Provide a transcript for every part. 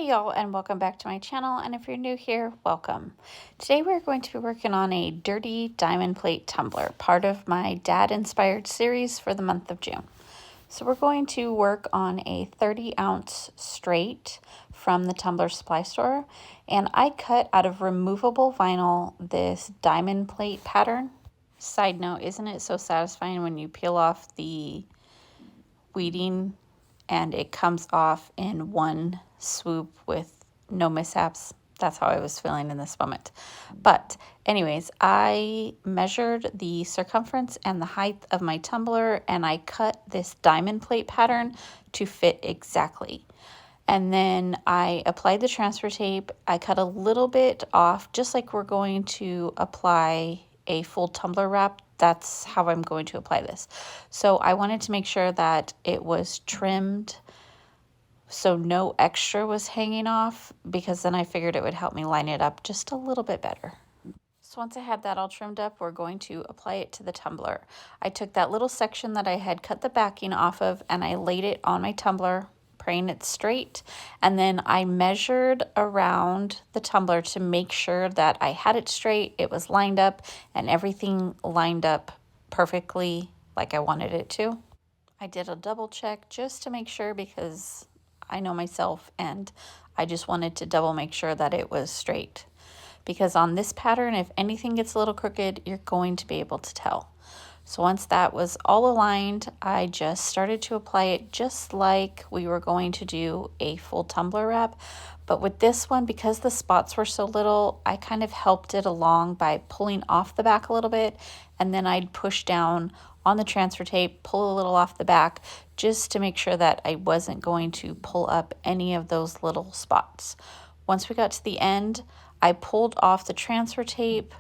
Hey y'all, and welcome back to my channel, and if you're new here, welcome. Today we're going to be working on a dirty diamond plate tumbler, part of my dad-inspired series for the month of June. So we're going to work on a 30-ounce straight from the tumbler supply store, and I cut out of removable vinyl this diamond plate pattern. Side note, isn't it so satisfying when you peel off the weeding and it comes off in one swoop with no mishaps? That's how I was feeling in this moment. But anyways, I measured the circumference and the height of my tumbler, and I cut this diamond plate pattern to fit exactly. And then I applied the transfer tape. I cut a little bit off, just like we're going to apply a full tumbler wrap. That's how I'm going to apply this. So I wanted to make sure that it was trimmed so no extra was hanging off, because then I figured it would help me line it up just a little bit better. So once I had that all trimmed up, we're going to apply it to the tumbler. I took that little section that I had cut the backing off of and I laid it on my tumbler, praying it straight, and then I measured around the tumbler to make sure that I had it straight, it was lined up, and everything lined up perfectly like I wanted it to. I did a double check just to make sure, because I know myself and I just wanted to double make sure that it was straight. Because on this pattern, if anything gets a little crooked, you're going to be able to tell. So once that was all aligned, I just started to apply it just like we were going to do a full tumbler wrap. But with this one, because the spots were so little, I kind of helped it along by pulling off the back a little bit, and then I'd push down on the transfer tape, pull a little off the back, just to make sure that I wasn't going to pull up any of those little spots. Once we got to the end, I pulled off the transfer tape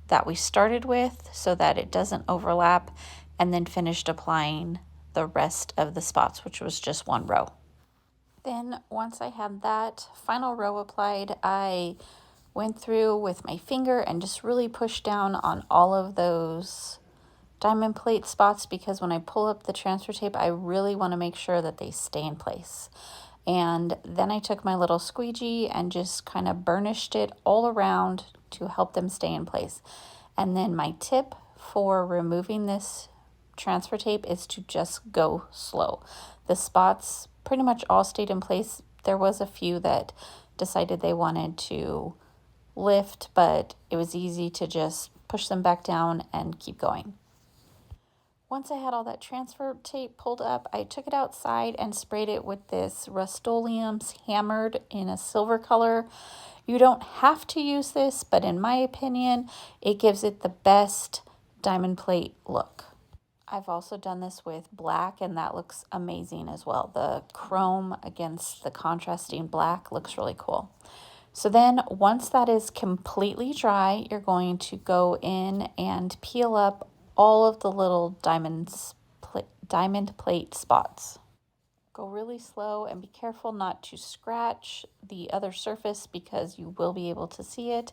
that we started with so that it doesn't overlap, and then finished applying the rest of the spots, which was just one row. Then once I had that final row applied, I went through with my finger and just really pushed down on all of those diamond plate spots, because when I pull up the transfer tape, I really want to make sure that they stay in place. And then I took my little squeegee and just kind of burnished it all around to help them stay in place. And then my tip for removing this transfer tape is to just go slow. The spots pretty much all stayed in place. There was a few that decided they wanted to lift, but it was easy to just push them back down and keep going. Once I had all that transfer tape pulled up, I took it outside and sprayed it with this Rust-Oleum hammered in a silver color. You don't have to use this, but in my opinion, it gives it the best diamond plate look. I've also done this with black, and that looks amazing as well. The chrome against the contrasting black looks really cool. So then once that is completely dry, you're going to go in and peel up all of the little diamond plate spots. Go really slow and be careful not to scratch the other surface, because you will be able to see it.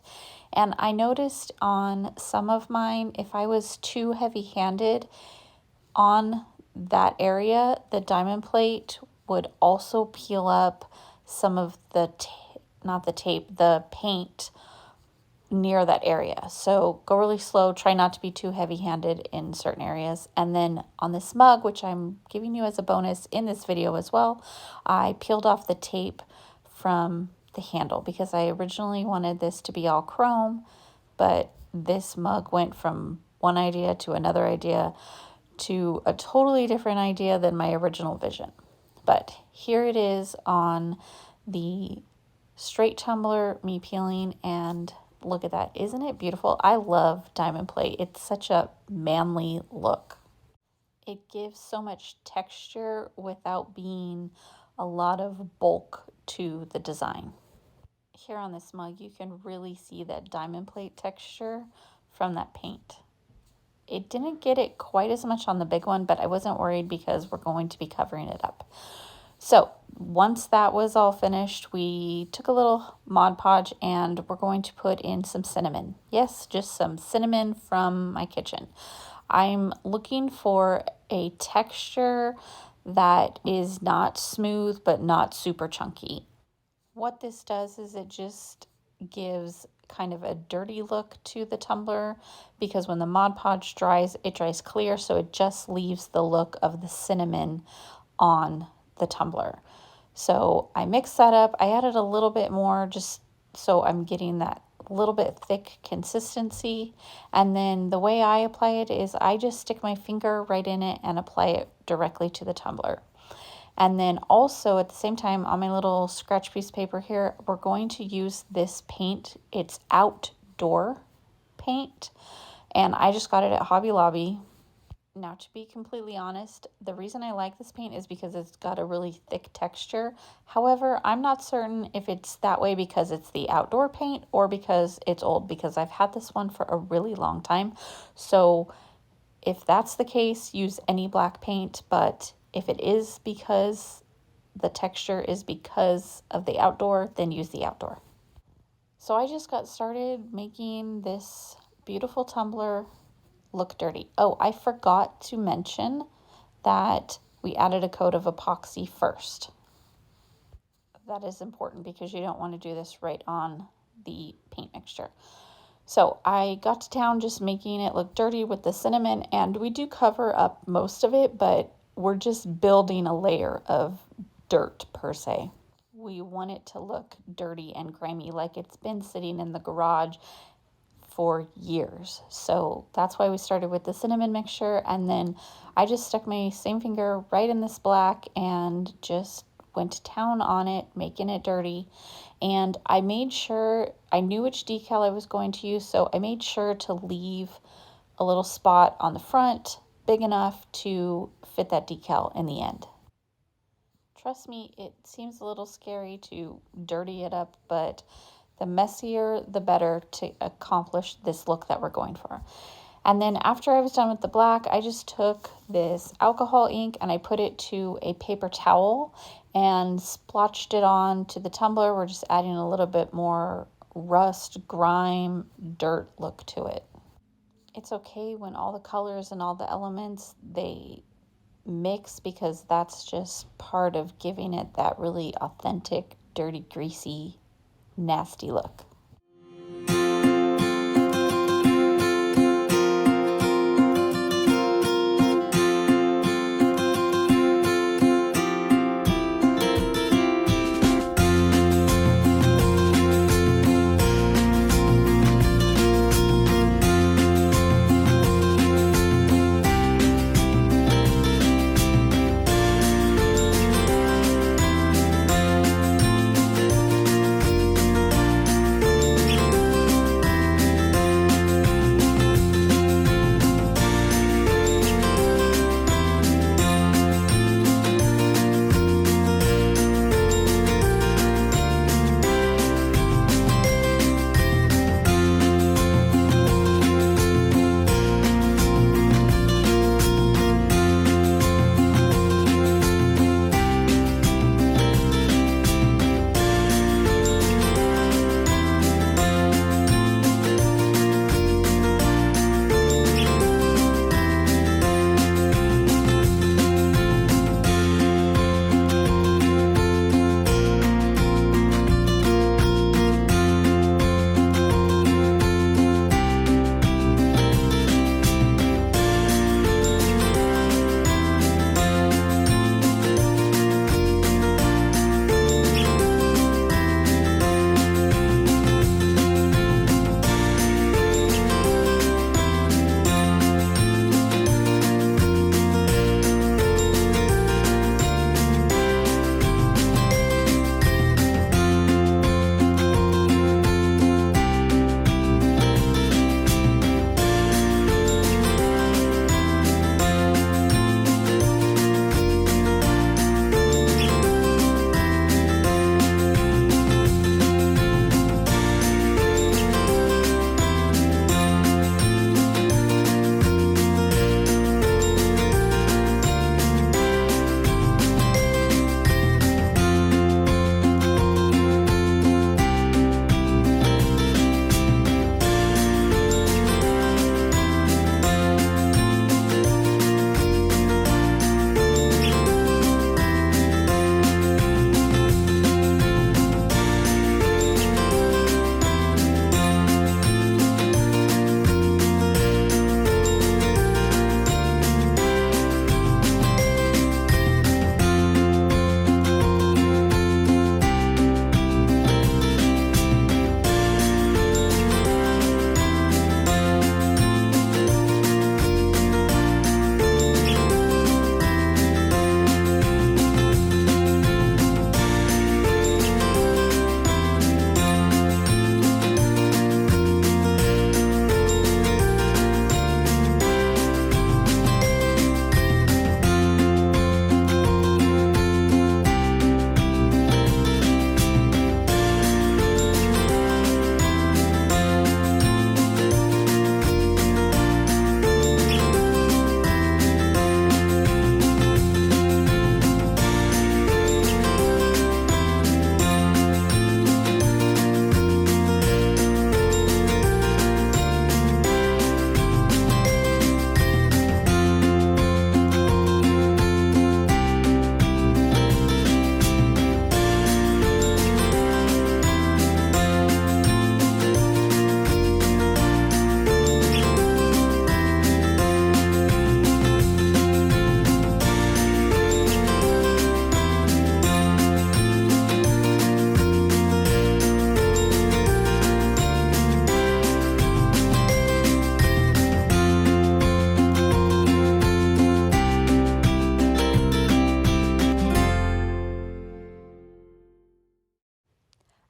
And I noticed on some of mine, if I was too heavy-handed on that area, the diamond plate would also peel up some of the, the paint near that area. So go really slow, try not to be too heavy-handed in certain areas. And then on this mug, which I'm giving you as a bonus in this video as well, I peeled off the tape from the handle, because I originally wanted this to be all chrome, but this mug went from one idea to another idea to a totally different idea than my original vision. But here it is on the straight tumbler, me peeling, and look at that. Isn't it beautiful? I love diamond plate. It's such a manly look. It gives so much texture without being a lot of bulk to the design. Here on this mug, you can really see that diamond plate texture from that paint. It didn't get it quite as much on the big one, but I wasn't worried because we're going to be covering it up. So once that was all finished, we took a little Mod Podge and we're going to put in some cinnamon. Yes, just some cinnamon from my kitchen. I'm looking for a texture that is not smooth but not super chunky. What this does is it just gives kind of a dirty look to the tumbler, because when the Mod Podge dries, it dries clear, so it just leaves the look of the cinnamon on the tumbler. So I mixed that up. I added a little bit more just so I'm getting that little bit thick consistency. And then the way I apply it is I just stick my finger right in it and apply it directly to the tumbler. And then also at the same time on my little scratch piece of paper here, we're going to use this paint. It's outdoor paint, and I just got it at Hobby Lobby. Now, to be completely honest, the reason I like this paint is because it's got a really thick texture. However, I'm not certain if it's that way because it's the outdoor paint or because it's old, because I've had this one for a really long time. So if that's the case, use any black paint, but if it is because the texture is because of the outdoor, then use the outdoor. So I just got started making this beautiful tumbler look dirty. Oh, I forgot to mention that we added a coat of epoxy first. That is important because you don't want to do this right on the paint mixture. So I got to town just making it look dirty with the cinnamon, and we do cover up most of it, but we're just building a layer of dirt per se. We want it to look dirty and grimy, like it's been sitting in the garage for years. So that's why we started with the cinnamon mixture, and then I just stuck my same finger right in this black and just went to town on it, making it dirty. And I made sure, I knew which decal I was going to use, so I made sure to leave a little spot on the front big enough to fit that decal in the end. Trust me, it seems a little scary to dirty it up, but the messier, the better to accomplish this look that we're going for. And then after I was done with the black, I just took this alcohol ink and I put it to a paper towel and splotched it on to the tumbler. We're just adding a little bit more rust, grime, dirt look to it. It's okay when all the colors and all the elements, they mix, because that's just part of giving it that really authentic, dirty, greasy, nasty look.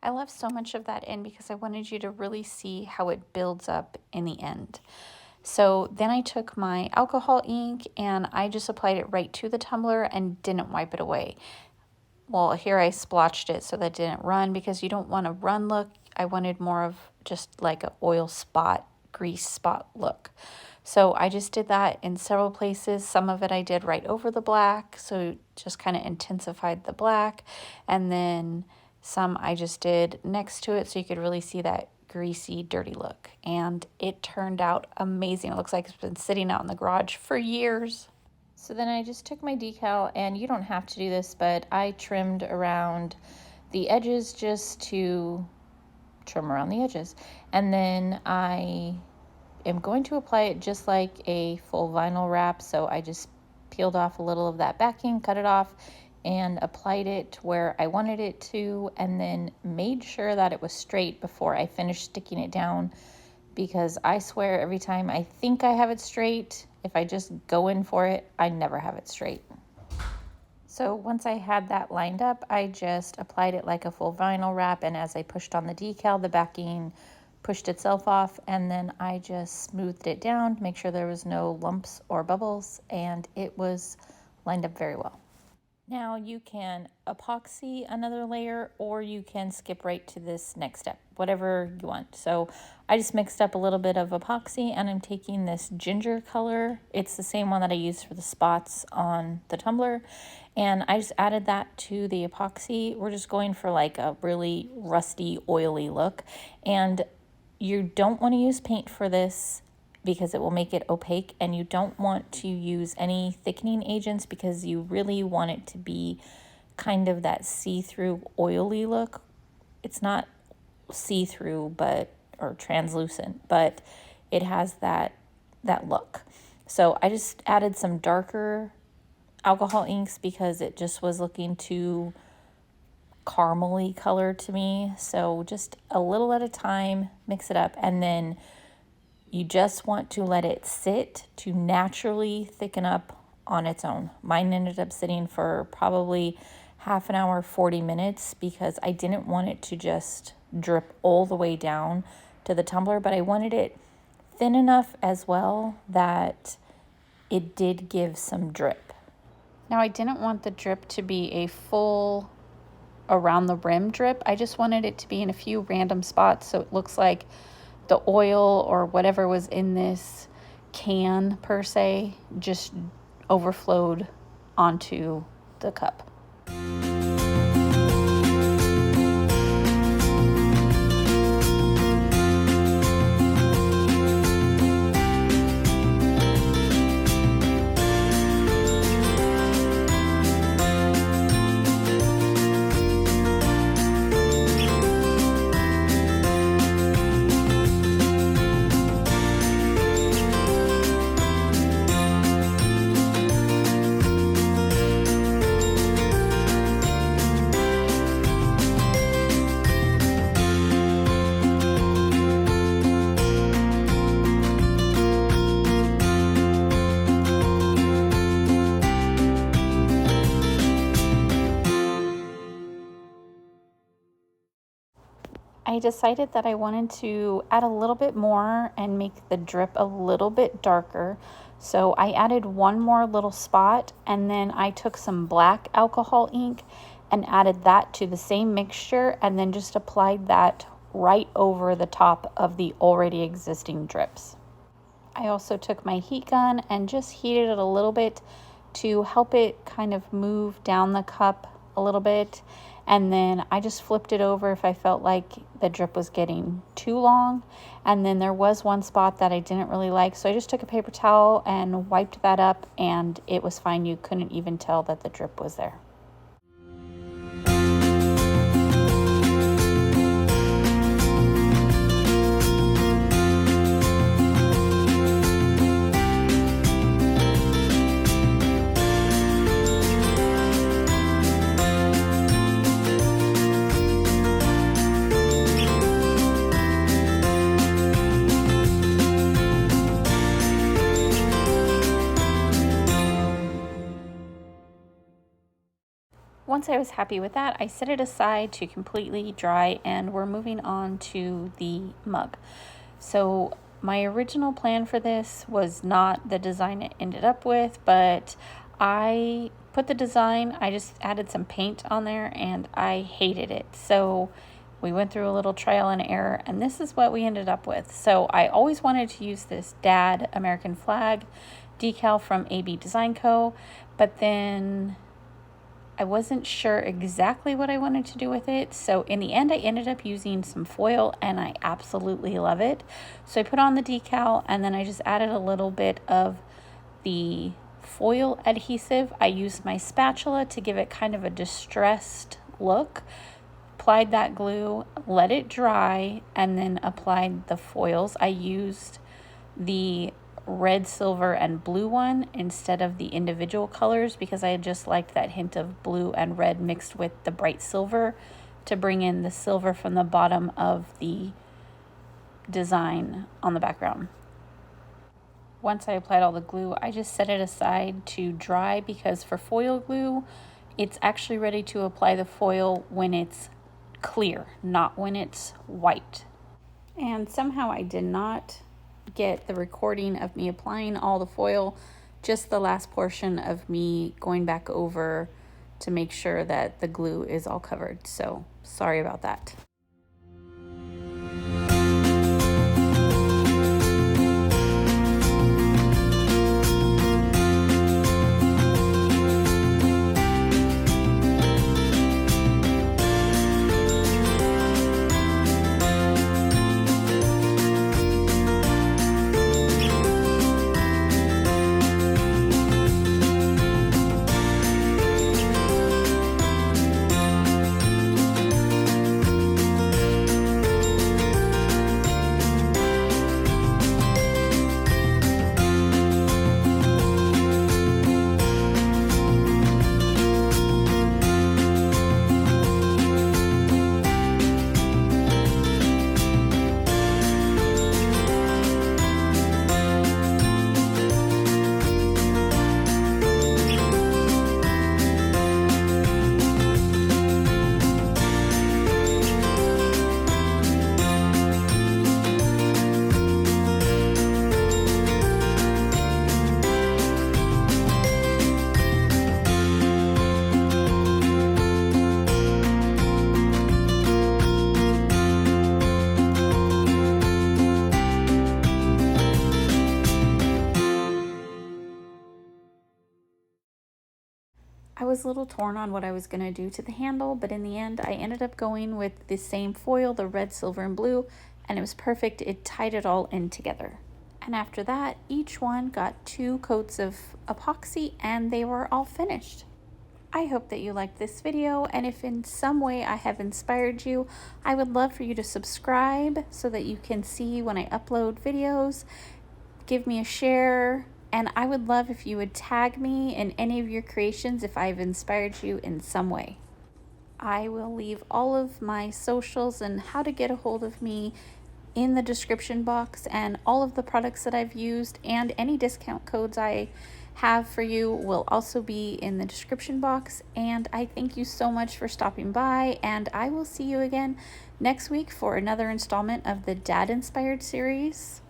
I left so much of that in because I wanted you to really see how it builds up in the end. So then I took my alcohol ink and I just applied it right to the tumbler and didn't wipe it away. Well, here I splotched it so that didn't run because you don't want a run look. I wanted more of just like an oil spot, grease spot look. So I just did that in several places. Some of it I did right over the black, so just kind of intensified the black. And then some I just did next to it so you could really see that greasy, dirty look. And it turned out amazing. It looks like it's been sitting out in the garage for years. So then I just took my decal, and you don't have to do this, but I trimmed around the edges just to trim around the edges. And then I am going to apply it just like a full vinyl wrap. So I just peeled off a little of that backing, cut it off, and applied it where I wanted it to, and then made sure that it was straight before I finished sticking it down, because I swear every time I think I have it straight, if I just go in for it, I never have it straight. So once I had that lined up, I just applied it like a full vinyl wrap, and as I pushed on the decal, the backing pushed itself off, and then I just smoothed it down to make sure there was no lumps or bubbles, and it was lined up very well. Now you can epoxy another layer, or you can skip right to this next step, whatever you want. So I just mixed up a little bit of epoxy, and I'm taking this ginger color. It's the same one that I used for the spots on the tumbler, and I just added that to the epoxy. We're just going for like a really rusty, oily look, and you don't want to use paint for this because it will make it opaque, and you don't want to use any thickening agents because you really want it to be kind of that see-through oily look. It's not see-through or translucent, but it has that look. So I just added some darker alcohol inks because it just was looking too caramely color to me. So just a little at a time, mix it up, and then you just want to let it sit to naturally thicken up on its own. Mine ended up sitting for probably half an hour, 40 minutes, because I didn't want it to just drip all the way down to the tumbler, but I wanted it thin enough as well that it did give some drip. Now I didn't want the drip to be a full around the rim drip. I just wanted it to be in a few random spots so it looks like the oil or whatever was in this can per se just overflowed onto the cup. I decided that I wanted to add a little bit more and make the drip a little bit darker. So I added one more little spot, and then I took some black alcohol ink and added that to the same mixture, and then just applied that right over the top of the already existing drips. I also took my heat gun and just heated it a little bit to help it kind of move down the cup a little bit. And then I just flipped it over if I felt like the drip was getting too long. And then there was one spot that I didn't really like, so I just took a paper towel and wiped that up, and it was fine. You couldn't even tell that the drip was there. once I was happy with that, I set it aside to completely dry, and we're moving on to the mug. So my original plan for this was not the design it ended up with, but I put the design, I just added some paint on there and I hated it. So we went through a little trial and error, and this is what we ended up with. So I always wanted to use this Dad American flag decal from AB Design Co., but then I wasn't sure exactly what I wanted to do with it. So in the end, I ended up using some foil, and I absolutely love it. So I put on the decal, and then I just added a little bit of the foil adhesive. I used my spatula to give it kind of a distressed look. Applied that glue, let it dry, and then applied the foils. I used the red, silver, and blue one instead of the individual colors because I just liked that hint of blue and red mixed with the bright silver to bring in the silver from the bottom of the design on the background. Once I applied all the glue, I just set it aside to dry because for foil glue, it's actually ready to apply the foil when it's clear, not when it's white. And somehow I did not get the recording of me applying all the foil, just the last portion of me going back over to make sure that the glue is all covered. So sorry about that. I was a little torn on what I was going to do to the handle, but in the end I ended up going with the same foil, the red, silver, and blue, and it was perfect. It tied it all in together. And after that, each one got 2 coats of epoxy and they were all finished. I hope that you liked this video, and if in some way I have inspired you, I would love for you to subscribe so that you can see when I upload videos. Give me a share. And I would love if you would tag me in any of your creations if I've inspired you in some way. I will leave all of my socials and how to get a hold of me in the description box, and all of the products that I've used and any discount codes I have for you will also be in the description box. And I thank you so much for stopping by, and I will see you again next week for another installment of the Dad Inspired series.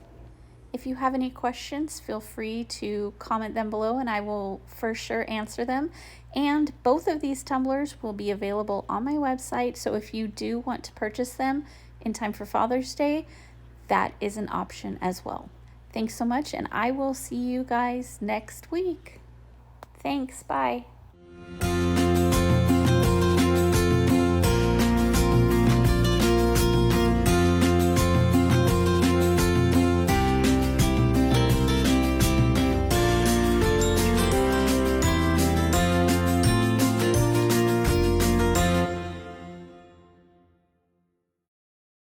If you have any questions, feel free to comment them below and I will for sure answer them. And both of these tumblers will be available on my website, so if you do want to purchase them in time for Father's Day, that is an option as well. Thanks so much, and I will see you guys next week. Thanks, bye.